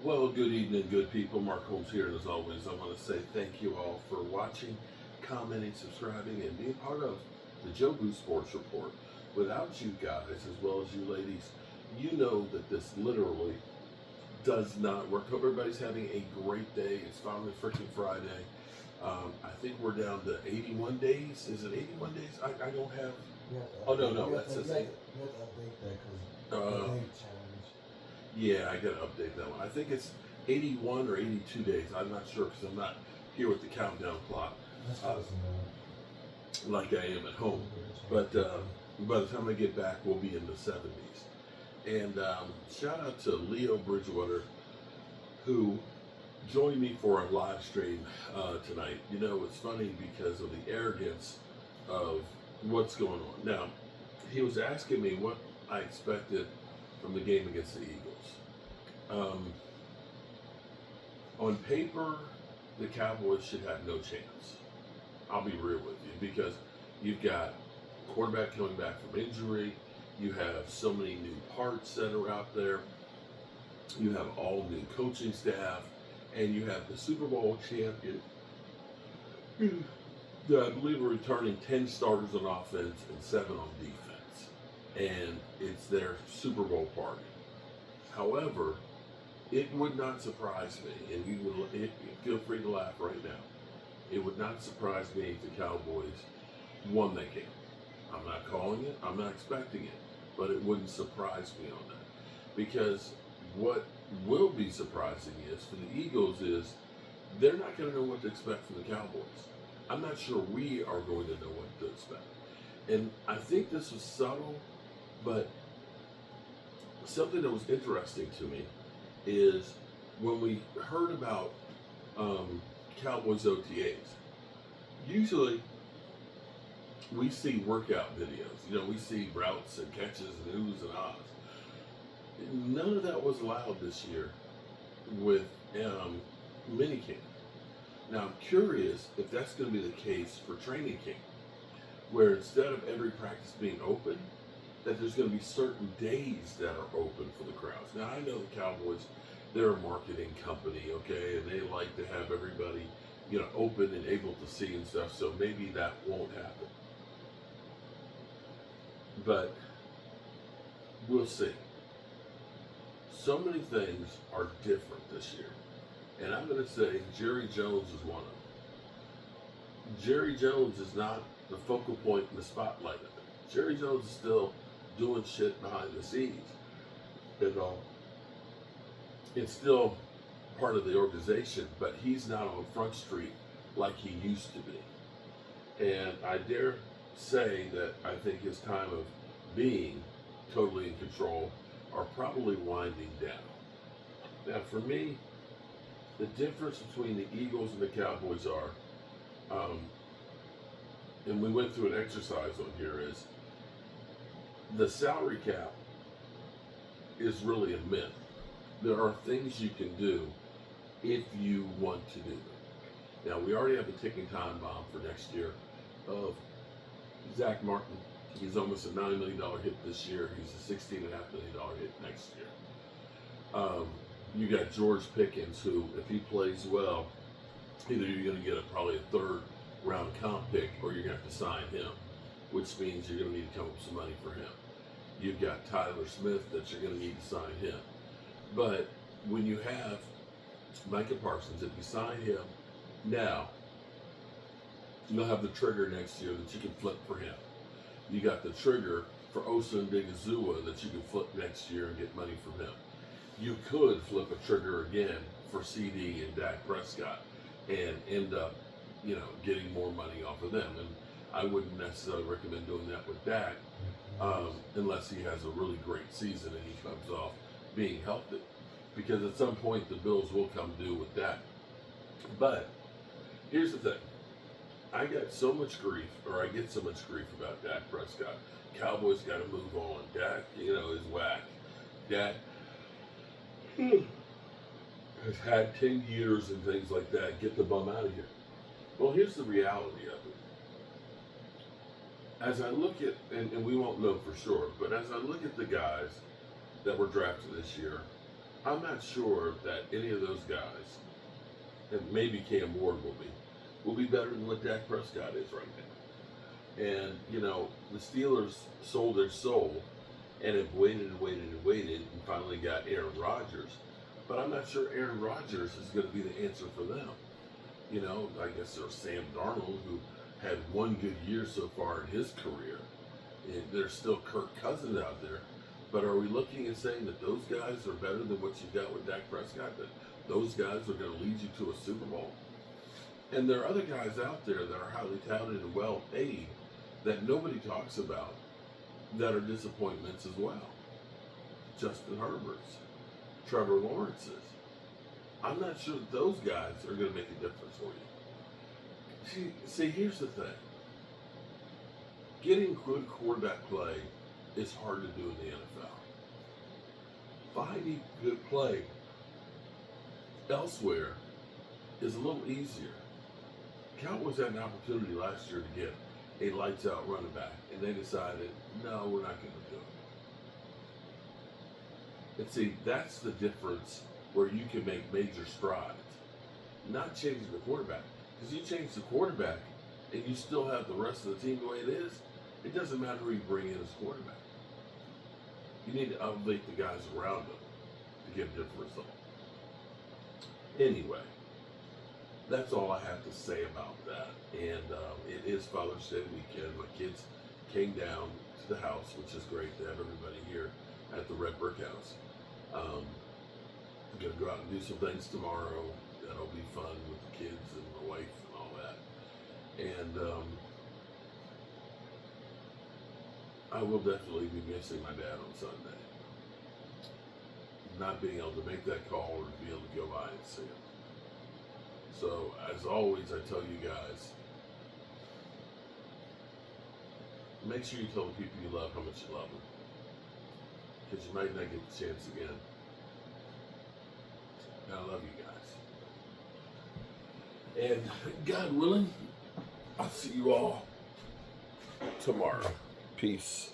Well, good evening, good people. Mark Holmes here, and as always, I want to say thank you all for watching, commenting, subscribing, and being part of the Joe Boo Sports Report. Without you guys, as well as you ladies, you know that this literally does not work. Hope everybody's having a great day. It's finally freaking Friday. I think we're down to 81 days. Is it 81 days? I don't have. Oh no, that says eight. You have to update that because Uh, the date changed. Yeah, I gotta update that one. I think it's 81 or 82 days. I'm not sure because I'm not here with the countdown clock That's uh, close enough. like I am at home. But by the time I get back, we'll be in the 70s. And shout out to Leo Bridgewater, who joined me for a live stream tonight. You know, it's funny because of the arrogance of what's going on. Now, he was asking me what I expected from the game against the Eagles. On paper, the Cowboys should have no chance. I'll be real with you because you've got quarterback coming back from injury. You have so many new parts that are out there. You have all new coaching staff, and you have the Super Bowl champion. I believe we're returning 10 starters on offense and 7 on defense, and it's their Super Bowl party. However, it would not surprise me, and you would feel free to laugh right now. It would not surprise me if the Cowboys won that game. I'm not calling it, I'm not expecting it, but it wouldn't surprise me on that. Because what will be surprising is for the Eagles is they're not going to know what to expect from the Cowboys. I'm not sure we are going to know what to expect. And I think this was subtle, but something that was interesting to me is when we heard about Cowboys OTAs, usually we see workout videos. You know, we see routes and catches and oohs and ahs. None of that was allowed this year with minicamp. Now I'm curious if that's going to be the case for training camp, where instead of every practice being open, that there's going to be certain days that are open for the crowds. Now I know the Cowboys, they're a marketing company, okay, and they like to have everybody, you know, open and able to see and stuff. So maybe that won't happen, but we'll see. So many things are different this year, and I'm going to say Jerry Jones is one of them. Jerry Jones is not the focal point in the spotlight of it. Jerry Jones is still doing shit behind the scenes. You know, it's still part of the organization, but he's not on Front Street like he used to be. And I dare say that I think his time of being totally in control are probably winding down. Now, for me, the difference between the Eagles and the Cowboys are, and we went through an exercise on here, is the salary cap is really a myth. There are things you can do if you want to do them. Now, we already have a ticking time bomb for next year of Zach Martin. He's almost a $9 million hit this year. He's a $16.5 million hit next year. You got George Pickens, who, if he plays well, either you're going to get probably a third round comp pick, or you're going to have to sign him, which means you're going to need to come up with some money for him. You've got Tyler Smith that you're going to need to sign him. But when you have Micah Parsons, if you sign him now, you'll have the trigger next year that you can flip for him. You got the trigger for Osa and Digazua that you can flip next year and get money from him. You could flip a trigger again for CD and Dak Prescott and end up, you know, getting more money off of them. And I wouldn't necessarily recommend doing that with Dak unless he has a really great season and he comes off being healthy. Because at some point the bills will come due with Dak. But here's the thing. I get so much grief about Dak Prescott. Cowboys got to move on. Dak, you know, is whack. Dak has had 10 years and things like that. Get the bum out of here. Well, here's the reality of it. As I look at, and we won't know for sure, but as I look at the guys that were drafted this year, I'm not sure that any of those guys, and maybe Cam Ward will be better than what Dak Prescott is right now. And, you know, the Steelers sold their soul and have waited and waited and waited and finally got Aaron Rodgers. But I'm not sure Aaron Rodgers is going to be the answer for them. You know, I guess there's Sam Darnold, who had one good year so far in his career. And there's still Kirk Cousins out there. But are we looking and saying that those guys are better than what you got with Dak Prescott? That those guys are going to lead you to a Super Bowl? And there are other guys out there that are highly touted and well paid that nobody talks about that are disappointments as well. Justin Herbert's, Trevor Lawrence's. I'm not sure that those guys are going to make a difference for you. See, here's the thing. Getting good quarterback play is hard to do in the NFL. Finding good play elsewhere is a little easier. Cowboys had an opportunity last year to get a lights-out running back, and they decided, no, we're not going to do it. And see, that's the difference where you can make major strides. Not changing the quarterback. Because you change the quarterback and you still have the rest of the team the way it is, it doesn't matter who you bring in as quarterback. You need to elevate the guys around them to get a different result. Anyway, that's all I have to say about that. And it is Father's Day weekend. My kids came down to the house, which is great to have everybody here at the Red Brick House. I'm going to go out and do some things tomorrow. That'll be fun with the kids and my wife and all that. And I will definitely be missing my dad on Sunday. Not being able to make that call or to be able to go by and see him. So, as always, I tell you guys, make sure you tell the people you love how much you love them. Because you might not get the chance again. And I love you guys. And God willing, I'll see you all tomorrow. Peace.